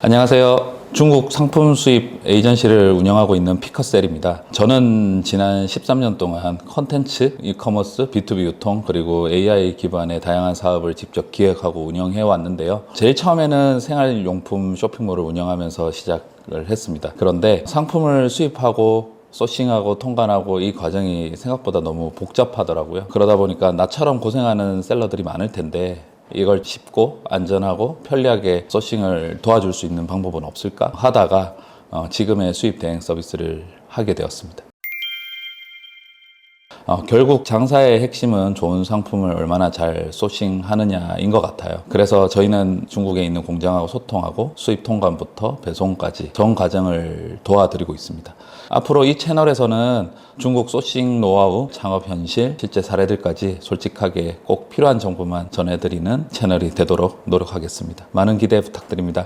안녕하세요. 중국 상품 수입 에이전시를 운영하고 있는 피커셀입니다. 저는 지난 13년 동안 컨텐츠, 이커머스, B2B 유통, 그리고 AI 기반의 다양한 사업을 직접 기획하고 운영해 왔는데요. 제일 처음에는 생활용품 쇼핑몰을 운영하면서 시작을 했습니다. 그런데 상품을 수입하고 소싱하고 통관하고 이 과정이 생각보다 너무 복잡하더라고요. 그러다 보니까 나처럼 고생하는 셀러들이 많을 텐데 이걸 쉽고 안전하고 편리하게 소싱을 도와줄 수 있는 방법은 없을까 하다가 지금의 수입 대행 서비스를 하게 되었습니다. 결국 장사의 핵심은 좋은 상품을 얼마나 잘 소싱하느냐인 것 같아요. 그래서 저희는 중국에 있는 공장하고 소통하고 수입 통관부터 배송까지 전 과정을 도와드리고 있습니다. 앞으로 이 채널에서는 중국 소싱 노하우, 창업 현실, 실제 사례들까지 솔직하게 꼭 필요한 정보만 전해드리는 채널이 되도록 노력하겠습니다. 많은 기대 부탁드립니다.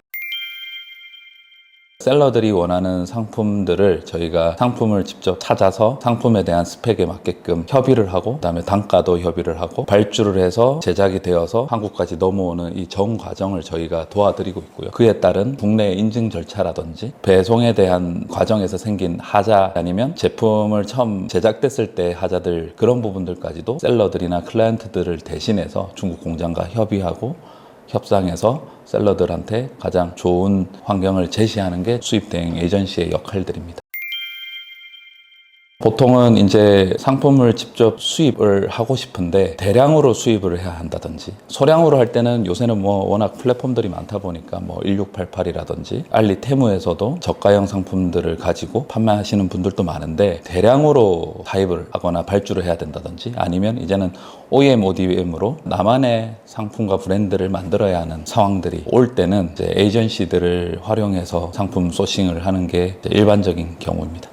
셀러들이 원하는 상품들을 저희가 상품을 직접 찾아서 상품에 대한 스펙에 맞게끔 협의를 하고 그다음에 단가도 협의를 하고 발주를 해서 제작이 되어서 한국까지 넘어오는 이 전 과정을 저희가 도와드리고 있고요. 그에 따른 국내 인증 절차라든지 배송에 대한 과정에서 생긴 하자 아니면 제품을 처음 제작됐을 때 하자들 그런 부분들까지도 셀러들이나 클라이언트들을 대신해서 중국 공장과 협의하고 협상해서 셀러들한테 가장 좋은 환경을 제시하는 게 수입 대행 에이전시의 역할들입니다. 보통은 이제 상품을 직접 수입을 하고 싶은데 대량으로 수입을 해야 한다든지 소량으로 할 때는 요새는 워낙 플랫폼들이 많다 보니까 1688이라든지 알리 테무에서도 저가형 상품들을 가지고 판매하시는 분들도 많은데 대량으로 타입을 하거나 발주를 해야 된다든지 아니면 이제는 OEM, ODM으로 나만의 상품과 브랜드를 만들어야 하는 상황들이 올 때는 이제 에이전시들을 활용해서 상품 소싱을 하는 게 일반적인 경우입니다.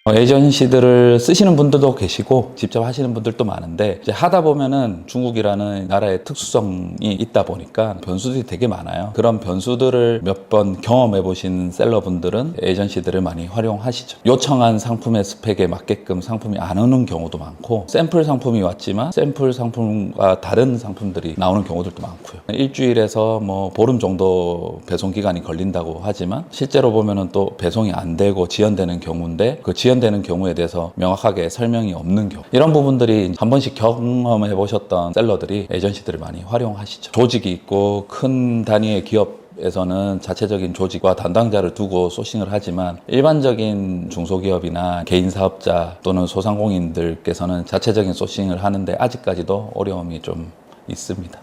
에이전시들을 쓰시는 분들도 계시고 직접 하시는 분들도 많은데 이제 하다 보면은 중국이라는 나라의 특수성이 있다 보니까 변수들이 되게 많아요. 그런 변수들을 몇 번 경험해 보신 셀러분들은 에이전시들을 많이 활용하시죠. 요청한 상품의 스펙에 맞게끔 상품이 안 오는 경우도 많고 샘플 상품이 왔지만 샘플 상품과 다른 상품들이 나오는 경우들도 많고요. 일주일에서 보름 정도 배송 기간이 걸린다고 하지만 실제로 보면은 또 배송이 안 되고 지연되는 경우인데 그 지연되는 경우에 대해서 명확하게 설명이 없는 경우 이런 부분들이 한 번씩 경험해 보셨던 셀러들이 에이전시들을 많이 활용하시죠. 조직이 있고 큰 단위의 기업에서는 자체적인 조직과 담당자를 두고 소싱을 하지만 일반적인 중소기업이나 개인 사업자 또는 소상공인들께서는 자체적인 소싱을 하는데 아직까지도 어려움이 좀 있습니다.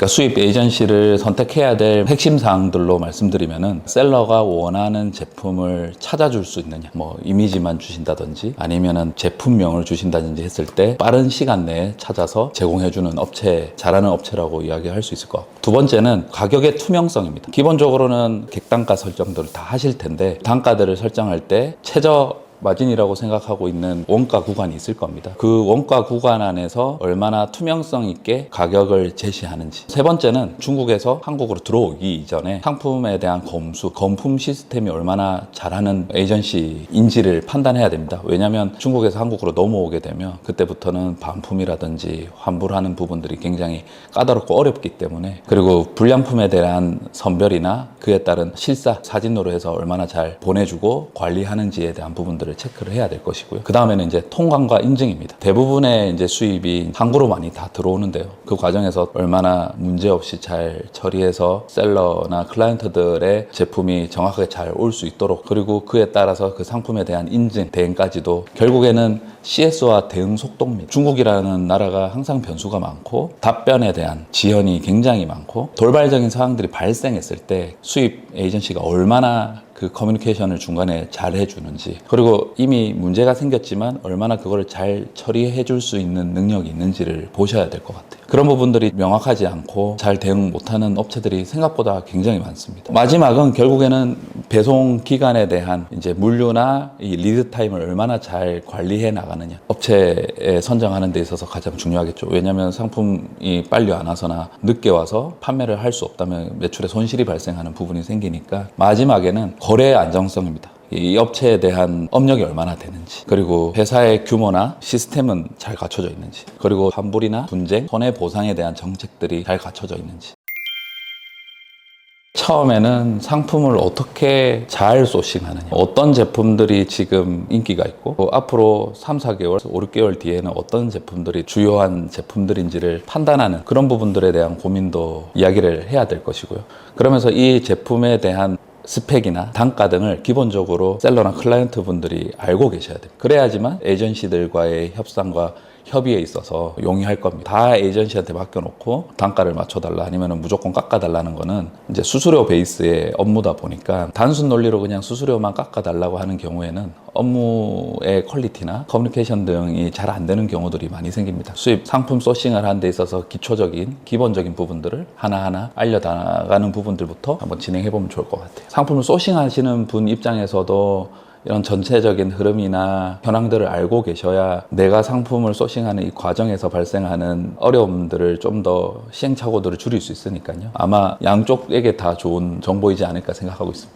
그러니까 수입 에이전시를 선택해야 될 핵심 사항들로 말씀드리면은 셀러가 원하는 제품을 찾아줄 수 있느냐, 이미지만 주신다든지 아니면은 제품명을 주신다든지 했을 때 빠른 시간 내에 찾아서 제공해주는 업체, 잘하는 업체라고 이야기할 수 있을 것 같고 두 번째는 가격의 투명성입니다. 기본적으로는 객단가 설정들을 다 하실 텐데 단가들을 설정할 때 최저 마진이라고 생각하고 있는 원가 구간이 있을 겁니다. 그 원가 구간 안에서 얼마나 투명성 있게 가격을 제시하는지. 세 번째는 중국에서 한국으로 들어오기 이전에 상품에 대한 검품 시스템이 얼마나 잘하는 에이전시인지를 판단해야 됩니다. 왜냐하면 중국에서 한국으로 넘어오게 되면 그때부터는 반품이라든지 환불하는 부분들이 굉장히 까다롭고 어렵기 때문에 그리고 불량품에 대한 선별이나 그에 따른 실사 사진으로 해서 얼마나 잘 보내주고 관리하는지에 대한 부분들 체크를 해야 될 것이고요. 그 다음에는 이제 통관과 인증입니다. 대부분의 이제 수입이 항구로 많이 다 들어오는데요. 그 과정에서 얼마나 문제 없이 잘 처리해서 셀러나 클라이언트들의 제품이 정확하게 잘 올 수 있도록 그리고 그에 따라서 그 상품에 대한 인증, 대응까지도 결국에는 CS와 대응 속도입니다. 중국이라는 나라가 항상 변수가 많고 답변에 대한 지연이 굉장히 많고 돌발적인 상황들이 발생했을 때 수입 에이전시가 얼마나 그 커뮤니케이션을 중간에 잘 해주는지 그리고 이미 문제가 생겼지만 얼마나 그걸 잘 처리해 줄 수 있는 능력이 있는지를 보셔야 될 것 같아요. 그런 부분들이 명확하지 않고 잘 대응 못하는 업체들이 생각보다 굉장히 많습니다. 마지막은 결국에는 배송 기간에 대한 이제 물류나 이 리드 타임을 얼마나 잘 관리해 나가느냐 업체에 선정하는 데 있어서 가장 중요하겠죠. 왜냐하면 상품이 빨리 안 와서나 늦게 와서 판매를 할 수 없다면 매출에 손실이 발생하는 부분이 생기니까 마지막에는 거래의 안정성입니다. 이 업체에 대한 업력이 얼마나 되는지, 그리고 회사의 규모나 시스템은 잘 갖춰져 있는지, 그리고 환불이나 분쟁, 손해보상에 대한 정책들이 잘 갖춰져 있는지, 처음에는 상품을 어떻게 잘 소싱하느냐, 어떤 제품들이 지금 인기가 있고 앞으로 3, 4개월, 5, 6개월 뒤에는 어떤 제품들이 주요한 제품들인지를 판단하는 그런 부분들에 대한 고민도 이야기를 해야 될 것이고요. 그러면서 이 제품에 대한 스펙이나 단가 등을 기본적으로 셀러나 클라이언트 분들이 알고 계셔야 돼요. 그래야지만 에이전시들과의 협상과 협의에 있어서 용이할 겁니다. 다 에이전시한테 맡겨놓고 단가를 맞춰달라 아니면 무조건 깎아달라는 거는 이제 수수료 베이스의 업무다 보니까 단순 논리로 그냥 수수료만 깎아달라고 하는 경우에는 업무의 퀄리티나 커뮤니케이션 등이 잘 안 되는 경우들이 많이 생깁니다. 수입 상품 소싱을 하는 데 있어서 기본적인 부분들을 하나하나 알려나가는 부분들부터 한번 진행해보면 좋을 것 같아요. 상품을 소싱하시는 분 입장에서도 이런 전체적인 흐름이나 현황들을 알고 계셔야 내가 상품을 소싱하는 이 과정에서 발생하는 어려움들을 좀 더 시행착오들을 줄일 수 있으니까요. 아마 양쪽에게 다 좋은 정보이지 않을까 생각하고 있습니다.